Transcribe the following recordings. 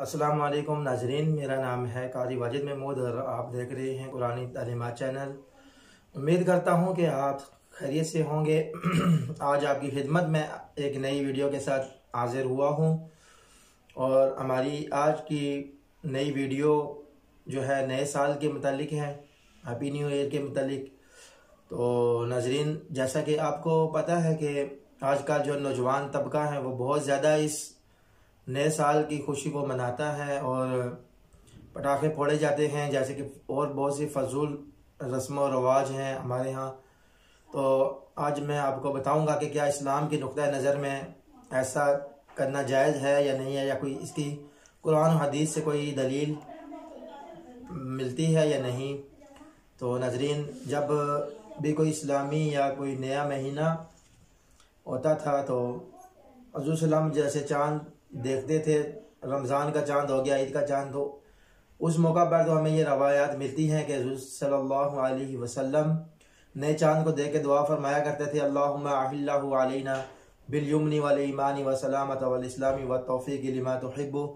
अस्सलाम वालेकुम नाजरीन, मेरा नाम है कारी वाजिद महमूद और आप देख रहे हैं कुरानी तालीमात चैनल। उम्मीद करता हूं कि आप खैरियत से होंगे। आज आपकी खिदमत में एक नई वीडियो के साथ हाजिर हुआ हूं और हमारी आज की नई वीडियो जो है नए साल के मुतालिक है, हैप्पी न्यू ईयर के मुतालिक। तो नाजरीन, जैसा कि आपको पता है कि आज का जो नौजवान तबका है वो बहुत ज़्यादा इस नए साल की खुशी को मनाता है और पटाखे फोड़े जाते हैं, जैसे कि और बहुत सी फजूल रस्म व रवाज हैं हमारे यहाँ। तो आज मैं आपको बताऊंगा कि क्या इस्लाम की नुक्ता नज़र में ऐसा करना जायज़ है या नहीं है, या कोई इसकी कुरान हदीस से कोई दलील मिलती है या नहीं। तो नाजरीन, जब भी कोई इस्लामी या कोई नया महीना होता था तो हज़रत सल्लल्लाहु अलैहि वसल्लम जैसे चाँद देखते थे, रमज़ान का चाँद हो गया, ईद का चाँद हो, उस मौका पर तो हमें ये रवायात मिलती हैं कि हज़रत सल्लल्लाहु अलैहि वसल्लम नए चाँद को देख के दुआ फरमाया करते थे, अल्लाहुम्मा अहिल्लहु अलैना बिल युमनी वल ईमानी व सलामत वल इस्लामी व तौफीक लिमा तुहिब्बु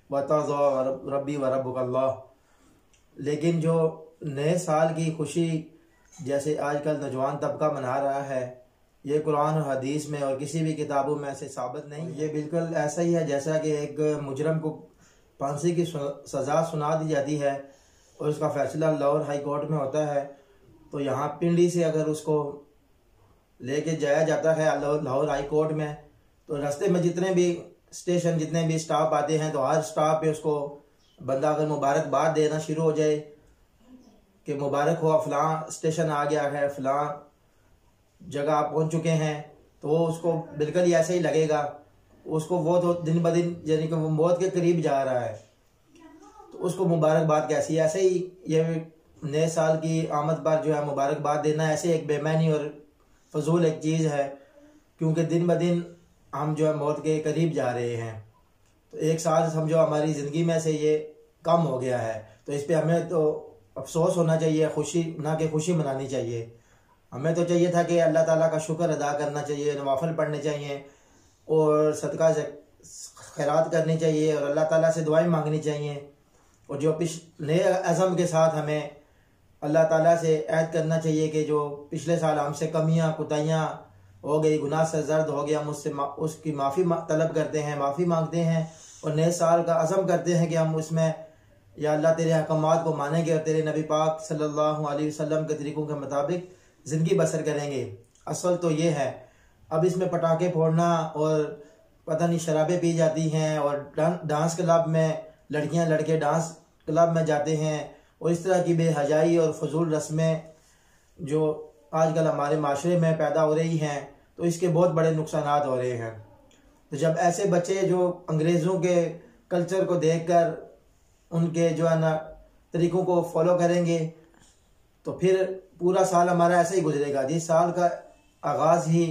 व तर्ज़ा रब्बी व रब्बुकल्लाह। लेकिन जो नए साल की खुशी जैसे आजकल नौजवान तबका मना रहा है, ये कुरान और हदीस में और किसी भी किताबों में से साबित नहीं। ये बिल्कुल ऐसा ही है जैसा कि एक मुजरम को फांसी की सज़ा सुना दी जाती है और उसका फैसला लाहौर हाई कोर्ट में होता है। तो यहाँ पिंडी से अगर उसको लेके जाया जाता है लाहौर हाई कोर्ट में, तो रास्ते में जितने भी स्टेशन, जितने भी स्टाफ आते हैं, तो हर स्टाफ पे उसको बंदा अगर मुबारकबाद देना शुरू हो जाए कि मुबारक हो, फ़लाँ स्टेशन आ गया है, फ़लाँ जगह आप पहुंच चुके हैं, तो उसको बिल्कुल ही ऐसे ही लगेगा, उसको वो तो दिन ब दिन यानी कि वो मौत के करीब जा रहा है, तो उसको मुबारकबाद कैसी। ऐसे ही ये नए साल की आमद पर जो है मुबारकबाद देना ऐसे एक बेमानी और फजूल एक चीज़ है, क्योंकि दिन ब दिन हम जो है मौत के करीब जा रहे हैं। तो एक साल समझो हमारी ज़िंदगी में से ये कम हो गया है, तो इस पर हमें तो अफसोस होना चाहिए, खुशी ना कि खुशी मनानी चाहिए। हमें तो चाहिए था कि अल्लाह ताला का शुक्र अदा करना चाहिए, नवाफिल पढ़ने चाहिए और सदका खैरात करनी चाहिए और अल्लाह ताला से दुआएं मांगनी चाहिए। और जो नए अज़म के साथ हमें अल्लाह ताला से ऐद करना चाहिए कि जो पिछले साल हमसे कमियां कुताहियाँ हो गई, गुनाह से जर्द हो गया, मुझसे उसकी माफ़ी तलब करते हैं, माफ़ी मांगते हैं और नए साल का अज़म करते हैं कि हम उसमें या अल्लाह तेरे अहकामात को मानेंगे और तेरे नबी पाक सल्लल्लाहु अलैहि वसल्लम के तरीक़ों के मुताबिक ज़िंदगी बसर करेंगे। असल तो ये है। अब इसमें पटाखे फोड़ना और पता नहीं शराबें पी जाती हैं और डांस क्लब में लड़कियां लड़के डांस क्लब में जाते हैं और इस तरह की बेहयाई और फजूल रस्में जो आजकल हमारे माशरे में पैदा हो रही हैं, तो इसके बहुत बड़े नुकसानात हो रहे हैं। तो जब ऐसे बच्चे जो अंग्रेज़ों के कल्चर को देखकर उनके जो है ना तरीक़ों को फॉलो करेंगे, तो फिर पूरा साल हमारा ऐसे ही गुजरेगा। जिस साल का आगाज़ ही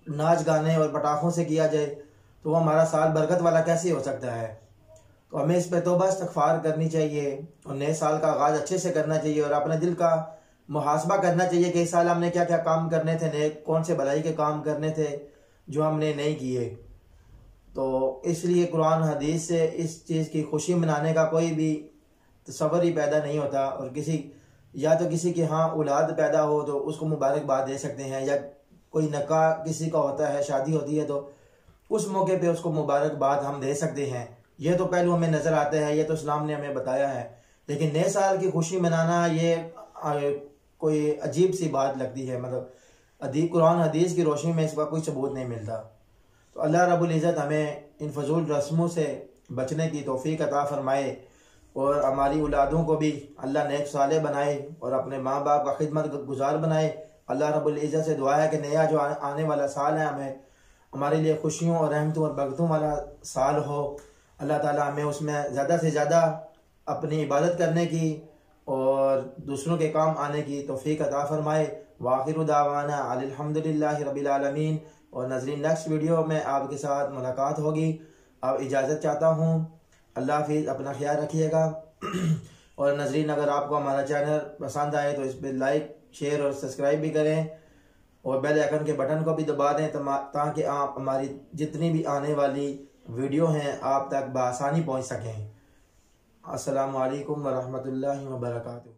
नाच गाने और पटाखों से किया जाए, तो वो हमारा साल बरकत वाला कैसे हो सकता है। तो हमें इस पर तौबा इस्तग़फ़ार करनी चाहिए और नए साल का आगाज़ अच्छे से करना चाहिए और अपने दिल का मुहासबा करना चाहिए कि इस साल हमने क्या क्या काम करने थे, नए कौन से भलाई के काम करने थे जो हमने नहीं किए। तो इसलिए कुरान हदीस से इस चीज़ की खुशी मनाने का कोई भी तसव्वुर ही पैदा नहीं होता। और या तो किसी के यहाँ औलाद पैदा हो तो उसको मुबारकबाद दे सकते हैं, या कोई निकाह किसी का होता है, शादी होती है, तो उस मौके पे उसको मुबारकबाद हम दे सकते हैं। ये तो पहलू हमें नज़र आते हैं, ये तो इस्लाम ने हमें बताया है। लेकिन नए साल की खुशी मनाना ये कोई अजीब सी बात लगती है। मतलब कुरान हदीस की रोशनी में इसका कोई सबूत नहीं मिलता। तो अल्लाह रब्बुल इज़्ज़त हमें इन फजूल रस्मों से बचने की तौफीक अता फरमाए और हमारी औलादों को भी अल्लाह नेक साले बनाए और अपने माँ बाप का खिदमत गुजार बनाए। अल्लाह रब्बुल इज़्ज़त से दुआ है कि नया जो आने वाला साल है हमारे लिए खुशियों और रहमतों और बरकतों वाला साल हो। अल्लाह ताला हमें उसमें ज़्यादा से ज़्यादा अपनी इबादत करने की और दूसरों के काम आने की तौफीक अता फरमाए। वाखिरु दावाना अल्हम्दुलिल्लाहि रब्बिल आलमीन। और नाज़रीन, नेक्स्ट वीडियो में आपके साथ मुलाकात होगी। अब इजाज़त चाहता हूँ। अल्लाह हाफिज़, अपना ख्याल रखिएगा। और नाज़रीन, अगर आपको हमारा चैनल पसंद आए तो इस पर लाइक, शेयर और सब्सक्राइब भी करें और बेल आइकन के बटन को भी दबा दें ताकि आप हमारी जितनी भी आने वाली वीडियो हैं आप तक बआसानी पहुंच सकें। अस्सलामु अलैकुम व रहमतुल्लाहि व बरकातुहू।